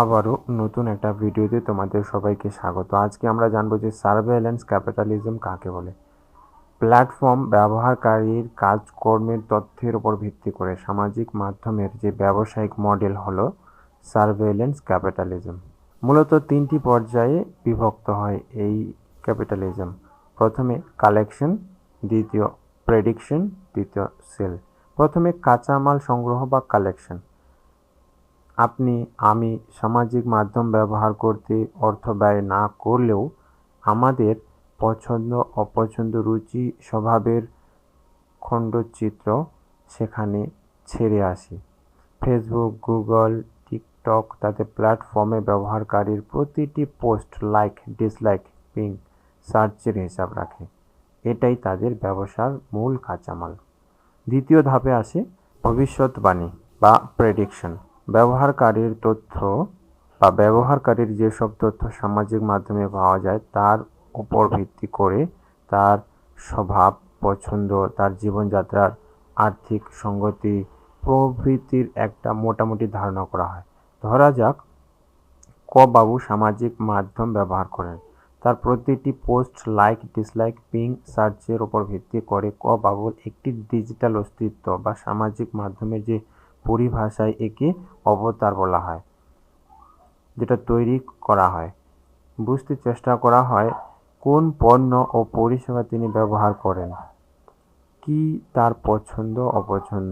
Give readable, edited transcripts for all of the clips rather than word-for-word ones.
আবারও নতুন একটা ভিডিওতে তোমাদের সবাইকে স্বাগত। আজকে আমরা জানবো যে সার্ভেইলেন্স ক্যাপিটালিজম কাকে বলে। প্ল্যাটফর্ম ব্যবহারকারীর কাজকর্মের তথ্যের উপর ভিত্তি করে সামাজিক মাধ্যমের যে ব্যবসায়িক মডেল হলো সার্ভেইলেন্স ক্যাপিটালিজম। মূলত তিনটি পর্যায়ে বিভক্ত হয় এই ক্যাপিটালিজম। প্রথমে কালেকশন, দ্বিতীয় প্রেডিকশন, তৃতীয় সেল। প্রথমে কাঁচামাল সংগ্রহ বা কালেকশন। আমি সামাজিক মাধ্যম ব্যবহার করতে অর্থ ব্যয় না করলেও আমাদের পছন্দ অপছন্দ রুচি স্বভাবের খণ্ডচিত্র সেখানে ছেড়ে আসি। ফেসবুক, গুগল, টিকটক তাদের প্ল্যাটফর্মে ব্যবহারকারীর প্রতিটি পোস্ট লাইক, ডিসলাইক, পিং, সার্চের হিসাব রাখে। এটাই তাদের ব্যবসার মূল কাঁচামাল। দ্বিতীয় ধাপে আসে ভবিষ্যৎবাণী বা প্রেডিকশন। ব্যবহারকারীর যেসব তথ্য সামাজিক মাধ্যমে পাওয়া যায় তার উপর ভিত্তি করে তার স্বভাব, পছন্দ, তার জীবনযাত্রার আর্থিক সঙ্গতি প্রভৃতির একটা মোটামুটি ধারণা করা হয়। ধরা যাক বাবু সামাজিক মাধ্যম ব্যবহার করেন। তার প্রতিটি পোস্ট লাইক, ডিসলাইক, পিং, সার্চের উপর ভিত্তি করে বাবুর একটি ডিজিটাল অস্তিত্ব বা সামাজিক মাধ্যমের যে পরিভাষায় একে অবতার বলা হয়, যেটা তৈরি করা হয়। বুঝতে চেষ্টা করা হয় কোন পণ্য ও পরিষেবা তিনি ব্যবহার করেন, কি তার পছন্দ অপছন্দ,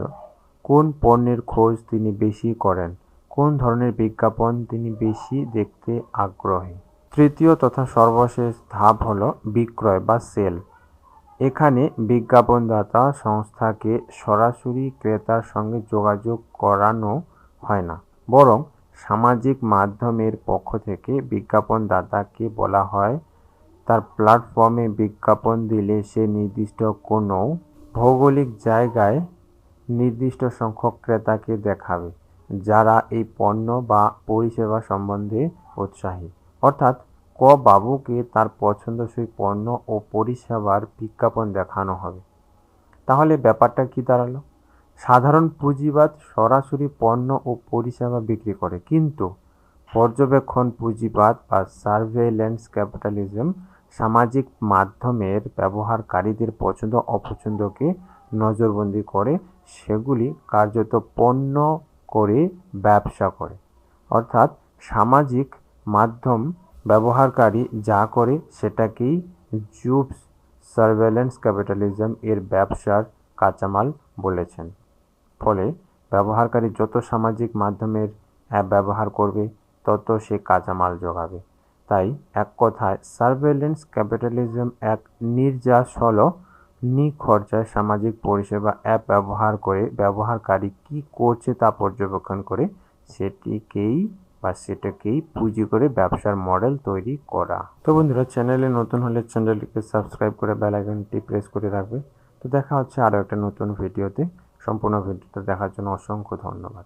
কোন পণ্যের খোঁজ তিনি বেশি করেন, কোন ধরনের বিজ্ঞাপন তিনি বেশি দেখতে আগ্রহী। তৃতীয় তথা সর্বশেষ ধাপ হলো বিক্রয় বা সেল। এখানে বিজ্ঞাপনদাতা সংস্থাকে সরাসরি ক্রেতার সঙ্গে যোগাযোগ করানো হয় না, বরং সামাজিক মাধ্যমের পক্ষ থেকে বিজ্ঞাপনদাতাকে বলা হয় তার প্ল্যাটফর্মে বিজ্ঞাপন দিলে সে নির্দিষ্ট কোনো ভৌগোলিক জায়গায় নির্দিষ্ট সংখ্যক ক্রেতাকে দেখাবে যারা এই পণ্য বা পরিষেবা সম্বন্ধে উৎসাহী। অর্থাৎ বাবুকে তার পছন্দসই পণ্য ও পরিষেবার বিজ্ঞাপন দেখানো হবে। তাহলে ব্যাপারটা কি দাঁড়ালো? সাধারণ পুঁজিবাদ সরাসরি পণ্য ও পরিষেবা বিক্রি করে, কিন্তু পর্যবেক্ষণ পুঁজিবাদ বা সার্ভেইলেন্স ক্যাপিটালিজম সামাজিক মাধ্যমের ব্যবহারকারীদের পছন্দ অপছন্দকে নজরবন্দি করে সেগুলি কার্যত পণ্য করে ব্যবসা করে। অর্থাৎ সামাজিক মাধ্যম ব্যবহারকারী যা করে সেটাকেই জুবস সার্ভেইলেন্স ক্যাপিটালিজম এর ব্যবসার কাঁচামাল বলেছেন। ফলে ব্যবহারকারী যত সামাজিক মাধ্যমের অ্যাপ ব্যবহার করবে তত সে কাঁচামাল যোগাবে। তাই এক কথায় সার্ভেইলেন্স ক্যাপিটালিজম এক নির্যাস হলো নিখরচায় সামাজিক পরিষেবা অ্যাপ ব্যবহার করে ব্যবহারকারী কি করছে তা পর্যবেক্ষণ করে সেটাকেই পুঁজি করে ব্যবসার মডেল তৈরি করা। তো বন্ধুরা, চ্যানেলে নতুন হলে চ্যানেলটিকে সাবস্ক্রাইব করে বেল আইকনটি প্রেস করে রাখবে। তো দেখা হচ্ছে আরও একটা নতুন ভিডিওতে। সম্পূর্ণ ভিডিওটা দেখার জন্য অসংখ্য ধন্যবাদ।